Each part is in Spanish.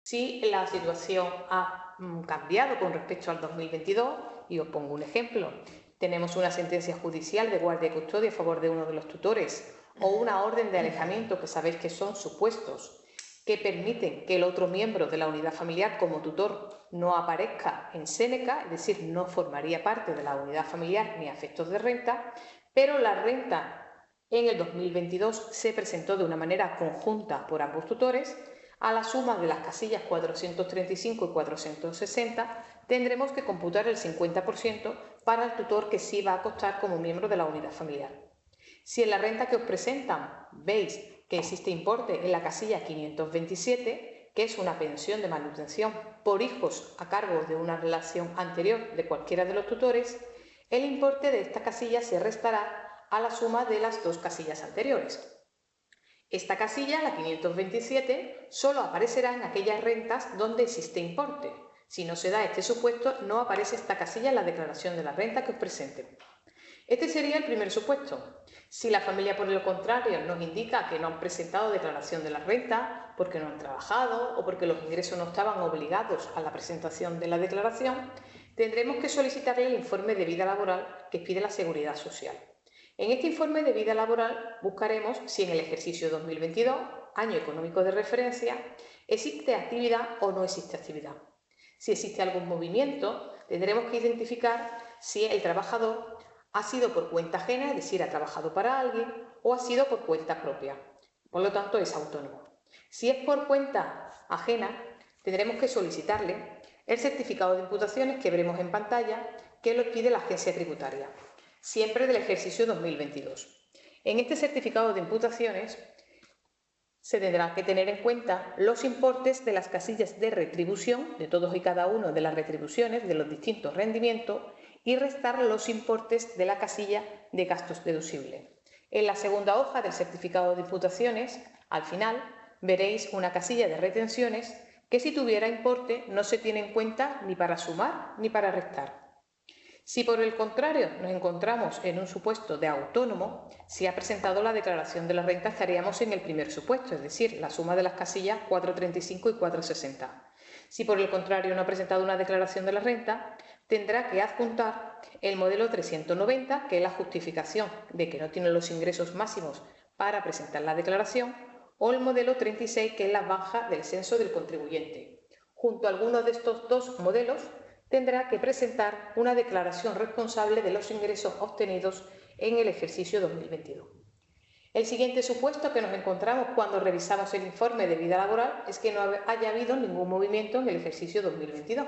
Si la situación ha cambiado con respecto al 2022, y os pongo un ejemplo, tenemos una sentencia judicial de guardia y custodia a favor de uno de los tutores o una orden de alejamiento, que sabéis que son supuestos que permiten que el otro miembro de la unidad familiar como tutor no aparezca en Séneca, es decir, no formaría parte de la unidad familiar ni a efectos de renta, pero la renta en el 2022 se presentó de una manera conjunta por ambos tutores. A la suma de las casillas 435 y 460 tendremos que computar el 50% para el tutor que sí va a constar como miembro de la unidad familiar. Si en la renta que os presentan veis que existe importe en la casilla 527, que es una pensión de manutención por hijos a cargo de una relación anterior de cualquiera de los tutores, el importe de esta casilla se restará a la suma de las dos casillas anteriores. Esta casilla, la 527, solo aparecerá en aquellas rentas donde existe importe. Si no se da este supuesto, no aparece esta casilla en la declaración de la renta que os presenten. Este sería el primer supuesto. Si la familia, por el contrario, nos indica que no han presentado declaración de la renta porque no han trabajado o porque los ingresos no estaban obligados a la presentación de la declaración, tendremos que solicitarle el informe de vida laboral que pide la Seguridad Social. En este informe de vida laboral buscaremos si en el ejercicio 2022, año económico de referencia, existe actividad o no existe actividad. Si existe algún movimiento, tendremos que identificar si el trabajador ha sido por cuenta ajena, es decir, ha trabajado para alguien, o ha sido por cuenta propia. Por lo tanto, es autónomo. Si es por cuenta ajena, tendremos que solicitarle el certificado de imputaciones que veremos en pantalla, que lo pide la agencia tributaria, siempre del ejercicio 2022. En este certificado de imputaciones se tendrá que tener en cuenta los importes de las casillas de retribución, de todos y cada uno de las retribuciones de los distintos rendimientos, y restar los importes de la casilla de gastos deducibles. En la segunda hoja del certificado de imputaciones, al final, veréis una casilla de retenciones que, si tuviera importe, no se tiene en cuenta ni para sumar ni para restar. Si por el contrario nos encontramos en un supuesto de autónomo, si ha presentado la declaración de la renta estaríamos en el primer supuesto, es decir, la suma de las casillas 435 y 460. Si por el contrario no ha presentado una declaración de la renta, tendrá que adjuntar el modelo 390, que es la justificación de que no tiene los ingresos máximos para presentar la declaración, o el modelo 36, que es la baja del censo del contribuyente. Junto a alguno de estos dos modelos, tendrá que presentar una declaración responsable de los ingresos obtenidos en el ejercicio 2022. El siguiente supuesto que nos encontramos cuando revisamos el informe de vida laboral es que no haya habido ningún movimiento en el ejercicio 2022.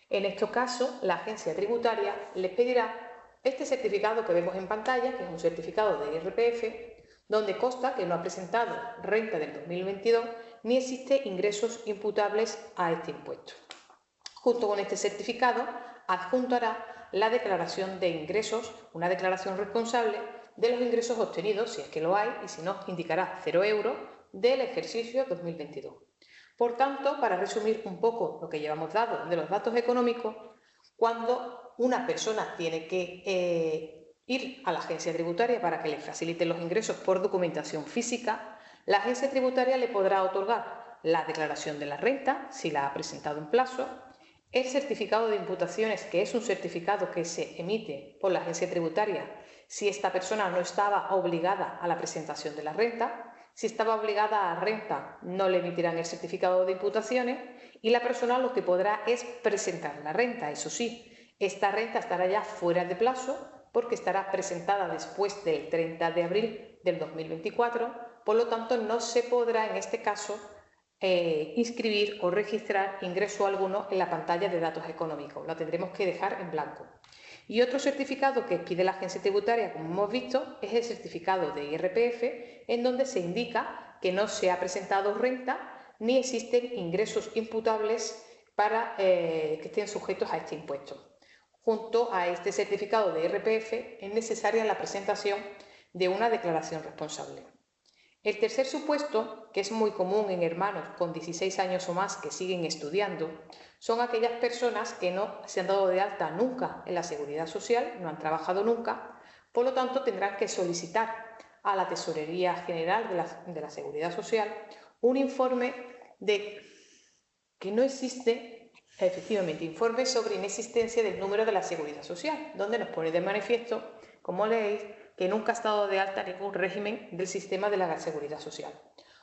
En este caso, la agencia tributaria les pedirá este certificado que vemos en pantalla, que es un certificado de IRPF, donde consta que no ha presentado renta del 2022 ni existe ingresos imputables a este impuesto. Junto con este certificado, adjuntará la declaración de ingresos, una declaración responsable de los ingresos obtenidos, si es que lo hay, y si no, indicará 0 euros del ejercicio 2022. Por tanto, para resumir un poco lo que llevamos dado de los datos económicos, cuando una persona tiene que ir a la agencia tributaria para que le facilite los ingresos por documentación física, la agencia tributaria le podrá otorgar la declaración de la renta, si la ha presentado en plazo, el certificado de imputaciones, que es un certificado que se emite por la agencia tributaria si esta persona no estaba obligada a la presentación de la renta. Si estaba obligada a renta, no le emitirán el certificado de imputaciones y la persona lo que podrá es presentar la renta. Eso sí, esta renta estará ya fuera de plazo porque estará presentada después del 30 de abril del 2024, por lo tanto no se podrá en este caso inscribir o registrar ingreso alguno en la pantalla de datos económicos. Lo tendremos que dejar en blanco. Y otro certificado que pide la agencia tributaria, como hemos visto, es el certificado de IRPF, en donde se indica que no se ha presentado renta ni existen ingresos imputables para que estén sujetos a este impuesto. Junto a este certificado de IRPF es necesaria la presentación de una declaración responsable. El tercer supuesto, que es muy común en hermanos con 16 años o más que siguen estudiando, son aquellas personas que no se han dado de alta nunca en la Seguridad Social, no han trabajado nunca, por lo tanto tendrán que solicitar a la Tesorería General de la Seguridad Social un informe de que no existe efectivamente informe sobre inexistencia del número de la Seguridad Social, donde nos pone de manifiesto, como leéis, que nunca ha estado de alta ningún régimen del sistema de la Seguridad Social.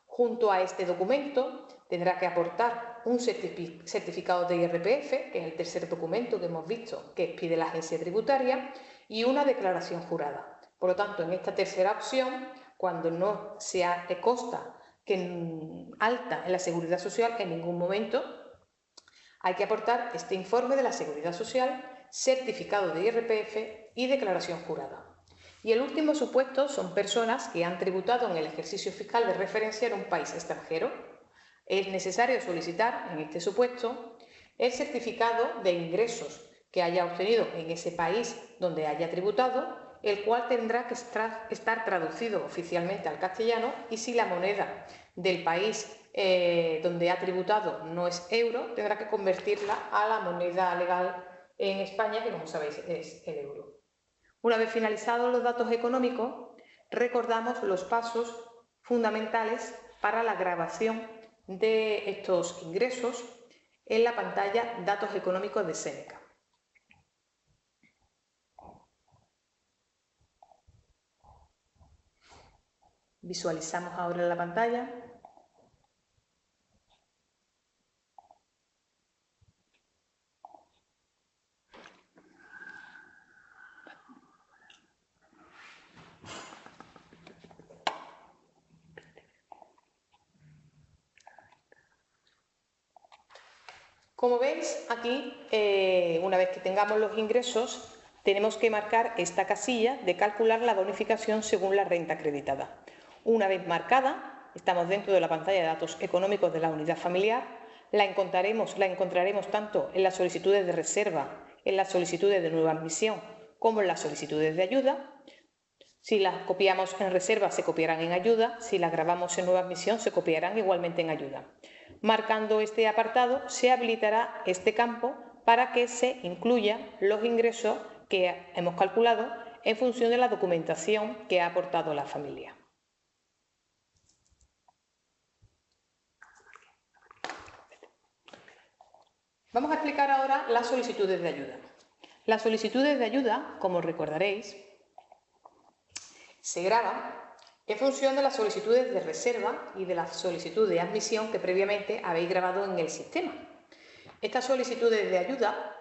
Junto a este documento tendrá que aportar un certificado de IRPF, que es el tercer documento que hemos visto que pide la agencia tributaria, y una declaración jurada. Por lo tanto, en esta tercera opción, cuando no sea de costa alta en la Seguridad Social, en ningún momento hay que aportar este informe de la Seguridad Social, certificado de IRPF y declaración jurada. Y el último supuesto son personas que han tributado en el ejercicio fiscal de referencia en un país extranjero. Es necesario solicitar, en este supuesto, el certificado de ingresos que haya obtenido en ese país donde haya tributado, el cual tendrá que estar traducido oficialmente al castellano, y si la moneda del país donde ha tributado no es euro, tendrá que convertirla a la moneda legal en España, que como sabéis es el euro. Una vez finalizados los datos económicos, recordamos los pasos fundamentales para la grabación de estos ingresos en la pantalla Datos económicos de Seneca. Visualizamos ahora la pantalla. Como veis aquí, una vez que tengamos los ingresos, tenemos que marcar esta casilla de calcular la bonificación según la renta acreditada. Una vez marcada, estamos dentro de la pantalla de datos económicos de la unidad familiar. La encontraremos tanto en las solicitudes de reserva, en las solicitudes de nueva admisión, como en las solicitudes de ayuda. Si las copiamos en reserva, se copiarán en ayuda. Si las grabamos en nueva admisión, se copiarán igualmente en ayuda. Marcando este apartado, se habilitará este campo para que se incluyan los ingresos que hemos calculado en función de la documentación que ha aportado la familia. Vamos a explicar ahora las solicitudes de ayuda. Las solicitudes de ayuda, como recordaréis, se graban en función de las solicitudes de reserva y de la solicitud de admisión que previamente habéis grabado en el sistema. Estas solicitudes de ayuda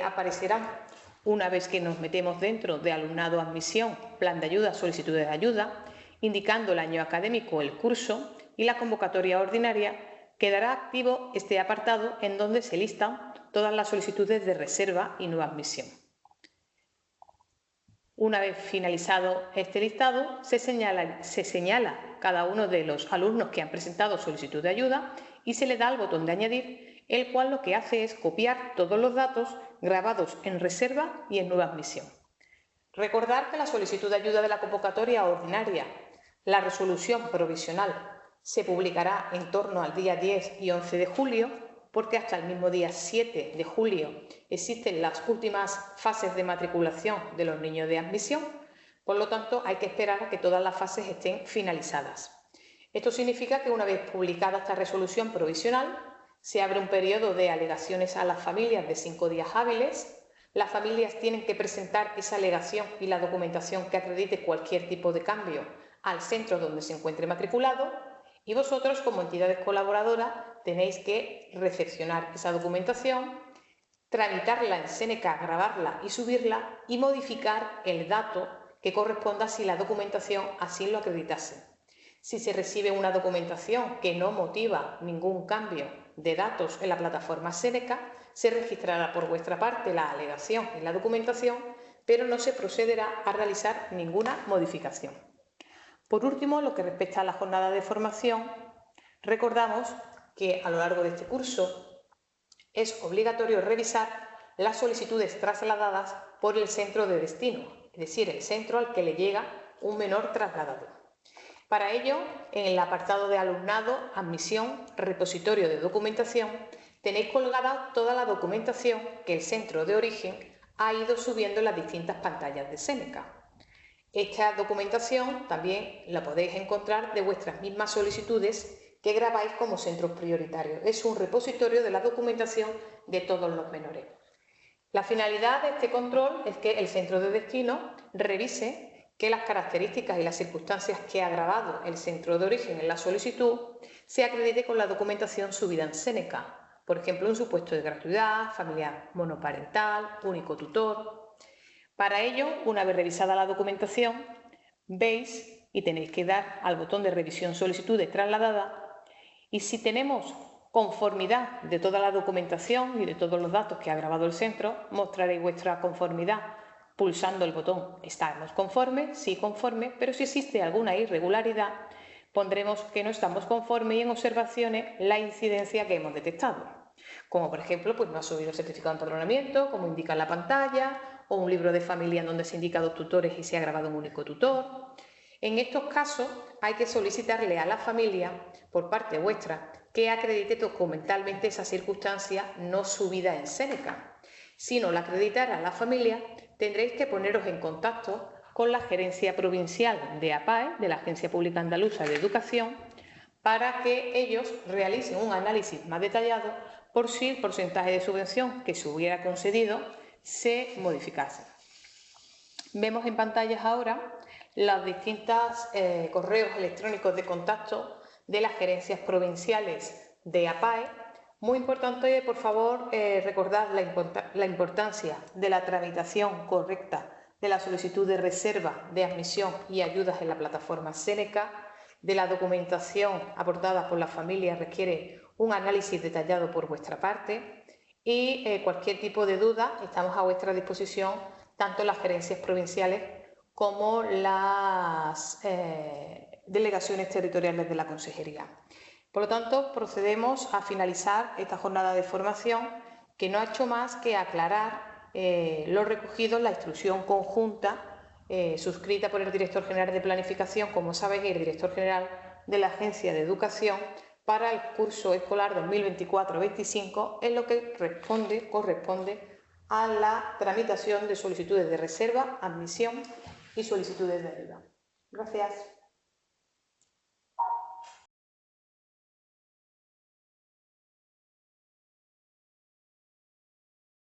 aparecerán una vez que nos metemos dentro de alumnado admisión, plan de ayuda, solicitudes de ayuda, indicando el año académico, el curso y la convocatoria ordinaria. Quedará activo este apartado en donde se listan todas las solicitudes de reserva y nueva admisión. Una vez finalizado este listado, se señala cada uno de los alumnos que han presentado solicitud de ayuda y se le da al botón de añadir, el cual lo que hace es copiar todos los datos grabados en reserva y en nueva admisión. Recordar que la solicitud de ayuda de la convocatoria ordinaria, la resolución provisional, se publicará en torno al día 10 y 11 de julio, porque hasta el mismo día 7 de julio existen las últimas fases de matriculación de los niños de admisión. Por lo tanto, hay que esperar a que todas las fases estén finalizadas. Esto significa que una vez publicada esta resolución provisional, se abre un periodo de alegaciones a las familias de 5 días hábiles. Las familias tienen que presentar esa alegación y la documentación que acredite cualquier tipo de cambio al centro donde se encuentre matriculado, y vosotros, como entidades colaboradoras, tenéis que recepcionar esa documentación, tramitarla en Seneca, grabarla y subirla, y modificar el dato que corresponda si la documentación así lo acreditase. Si se recibe una documentación que no motiva ningún cambio de datos en la plataforma Seneca, se registrará por vuestra parte la alegación en la documentación, pero no se procederá a realizar ninguna modificación. Por último, lo que respecta a la jornada de formación, recordamos que a lo largo de este curso es obligatorio revisar las solicitudes trasladadas por el centro de destino, es decir, el centro al que le llega un menor trasladado. Para ello, en el apartado de alumnado, admisión, repositorio de documentación, tenéis colgada toda la documentación que el centro de origen ha ido subiendo en las distintas pantallas de Seneca. Esta documentación también la podéis encontrar de vuestras mismas solicitudes que grabáis como centros prioritarios. Es un repositorio de la documentación de todos los menores. La finalidad de este control es que el centro de destino revise que las características y las circunstancias que ha grabado el centro de origen en la solicitud se acredite con la documentación subida en Seneca. Por ejemplo, un supuesto de gratuidad, familiar monoparental, único tutor. Para ello, una vez revisada la documentación, veis y tenéis que dar al botón de revisión solicitudes trasladada, y si tenemos conformidad de toda la documentación y de todos los datos que ha grabado el centro, mostraréis vuestra conformidad pulsando el botón «Estamos conformes», «Sí conforme», pero si existe alguna irregularidad, pondremos que no estamos conformes y en observaciones la incidencia que hemos detectado. Como por ejemplo, pues no ha subido el certificado de empadronamiento, como indica en la pantalla, o un libro de familia en donde se indica 2 tutores y se ha grabado un único tutor. En estos casos hay que solicitarle a la familia, por parte vuestra, que acredite documentalmente esa circunstancia no subida en Seneca. Si no la acreditara la familia, tendréis que poneros en contacto con la Gerencia Provincial de APAE, de la Agencia Pública Andaluza de Educación, para que ellos realicen un análisis más detallado por si el porcentaje de subvención que se hubiera concedido se modificase. Vemos en pantallas ahora los distintos correos electrónicos de contacto de las gerencias provinciales de APAE. Muy importante, por favor, recordar la importancia de la tramitación correcta de la solicitud de reserva de admisión y ayudas en la plataforma Seneca. De la documentación aportada por la familia requiere un análisis detallado por vuestra parte, y cualquier tipo de duda estamos a vuestra disposición, tanto en las gerencias provinciales como las delegaciones territoriales de la Consejería. Por lo tanto, procedemos a finalizar esta jornada de formación, que no ha hecho más que aclarar lo recogido en la instrucción conjunta suscrita por el Director General de Planificación, como sabéis, y el Director General de la Agencia de Educación para el curso escolar 2024-25, en lo que corresponde a la tramitación de solicitudes de reserva, admisión y solicitudes de ayuda. Gracias.